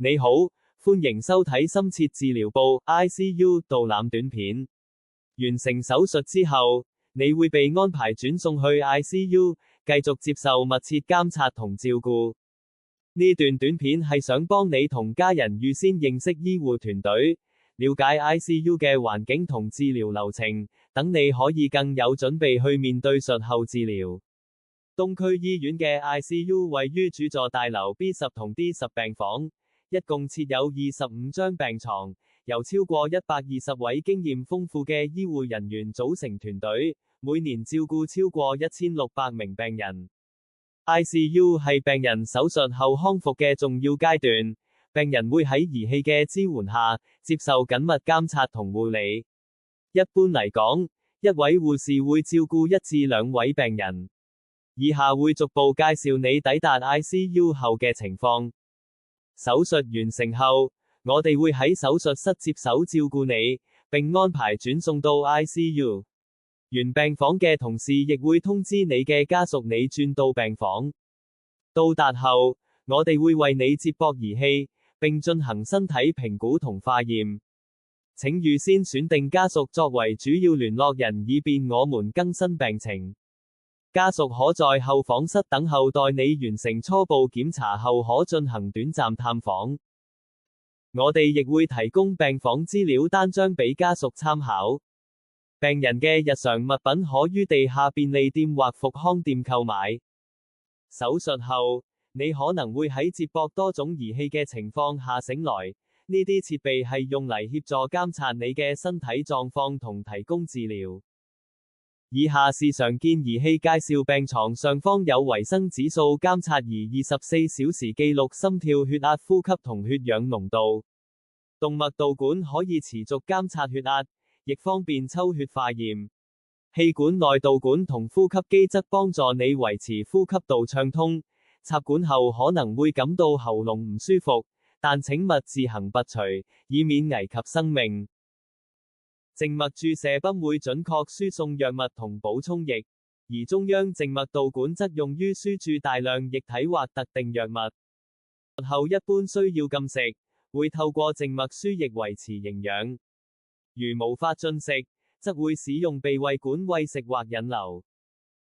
你好，歡迎收睇深切治療部 ICU 導覽短片。完成手術之後，你會被安排轉送去 ICU， 繼續接受密切監察同照顧。呢段短片係想幫你同家人預先認識醫護團隊，了解 ICU 嘅環境同治療流程，等你可以更有準備去面對術後治療。東區醫院嘅 ICU 位於主座大樓 B10 同 D10 病房，一共設有25張病床，由超過120位經驗豐富嘅醫護人員組成團隊，每年照顧超過1600名病人。ICU 係病人手術後康復嘅重要階段，病人會喺儀器嘅支援下，接受緊密監察同護理。一般嚟講，一位護士會照顧1至2位病人。以下會逐步介紹你抵達 ICU 後嘅情況。手術完成後，我哋會喺手術室接手照顧你，並安排轉送到 ICU。原病房嘅同事亦會通知你嘅家屬你轉到病房。到達後，我哋會為你接駁儀器，並進行身體評估同化驗。請預先選定家屬作為主要聯絡人，以便我們更新病情。家屬可在候訪室等候，待你完成初步檢查後可進行短暫探訪。我哋亦會提供病房資料單張俾家屬參考。病人嘅日常物品可於地下便利店或復康店購買。手術後，你可能會喺接駁多種儀器嘅情況下醒來，呢啲設備係用嚟協助監察你嘅身體狀況同提供治療。以下是常見儀器介紹，病床上方有維生指數監察儀，24小時記錄心跳、血壓、呼吸同血氧濃度。動脈導管可以持續監察血壓，亦方便抽血化驗。氣管內導管同呼吸機則幫助你維持呼吸道暢通。插管後可能會感到喉嚨唔舒服，但請勿自行拔除，以免危及生命。靜脈注射泵會準確輸送藥物同補充液，而中央靜脈導管則用於輸注大量液體或特定藥物。術後一般需要禁食，會透過靜脈輸液維持營養。如無法進食，則會使用鼻胃管餵食或引流。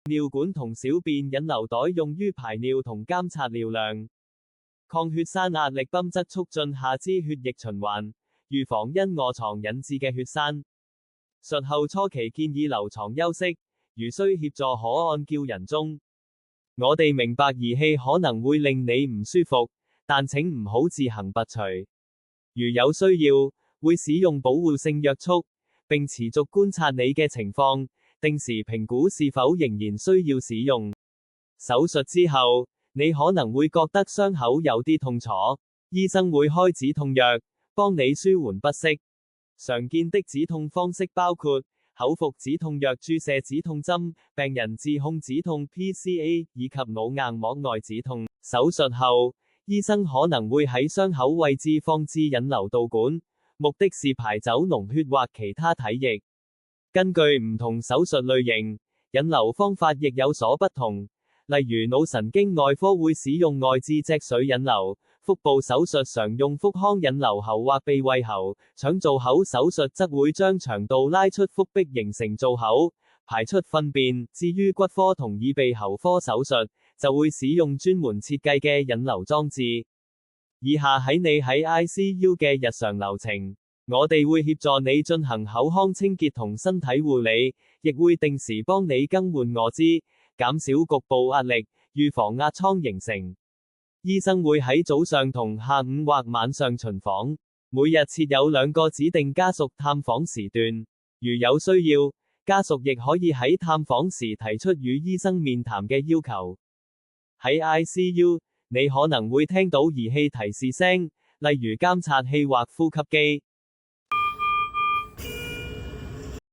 尿管同小便引流袋用於排尿同監察尿量。抗血栓壓力泵則促進下肢血液循環，預防因臥床引致嘅血栓。術後初期建議留床休息，如需協助可按叫人中。我哋明白儀器可能會令你唔舒服，但請唔好自行拔除。如有需要，會使用保護性約束，並持續觀察你嘅情況，定時評估是否仍然需要使用。手術之後，你可能會覺得傷口有啲痛楚，醫生會開止痛藥，幫你舒緩不適。常見的止痛方式包括口服止痛藥、注射止痛針、病人自控止痛 PCA 以及腦硬膜外止痛。手術後，醫生可能會喺傷口位置放置引流導管，目的是排走膿血或其他體液。根據唔同手術類型，引流方法亦有所不同，例如腦神經外科會使用外置脊髓引流。腹部手術常用腹腔引流喉或鼻胃喉，腸造口手術則會將腸道拉出腹壁形成造口，排出糞便。至於骨科同耳鼻喉科手術，就會使用專門設計嘅引流裝置。以下係你喺 ICU 嘅日常流程，我哋會協助你進行口腔清潔同身體護理，亦會定時幫你更換臥姿，減少局部壓力，預防壓瘡形成。醫生會喺早上同下午或晚上巡訪，每日設有2個指定家屬探訪時段。如有需要，家屬亦可以喺探訪時提出與醫生面談嘅要求。喺 ICU， 你可能會聽到儀器提示聲，例如監察器或呼吸機。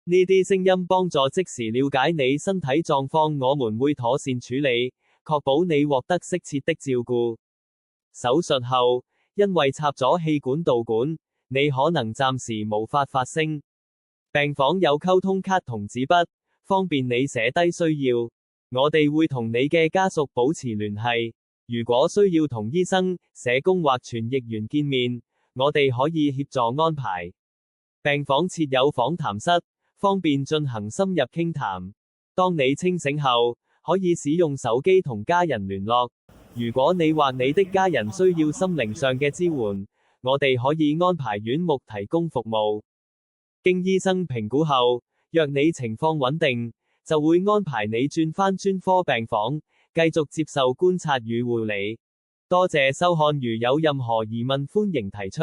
呢啲聲音幫助即時了解你身體狀況，我們會妥善處理，確保你獲得適切的照顧。手術後，因為插咗氣管導管，你可能暫時無法發聲。病房有溝通卡同紙筆，方便你寫低需要。我哋會同你嘅家屬保持聯繫。如果需要同醫生、社工或傳譯員見面，我哋可以協助安排。病房設有訪談室，方便進行深入傾談。當你清醒後，可以使用手機同家人聯絡。如果你或你的家人需要心靈上嘅支援，我哋可以安排院牧提供服務。經醫生評估後，若你情況穩定，就會安排你轉返專科病房，繼續接受觀察與護理。多謝收看，如有任何疑問歡迎提出。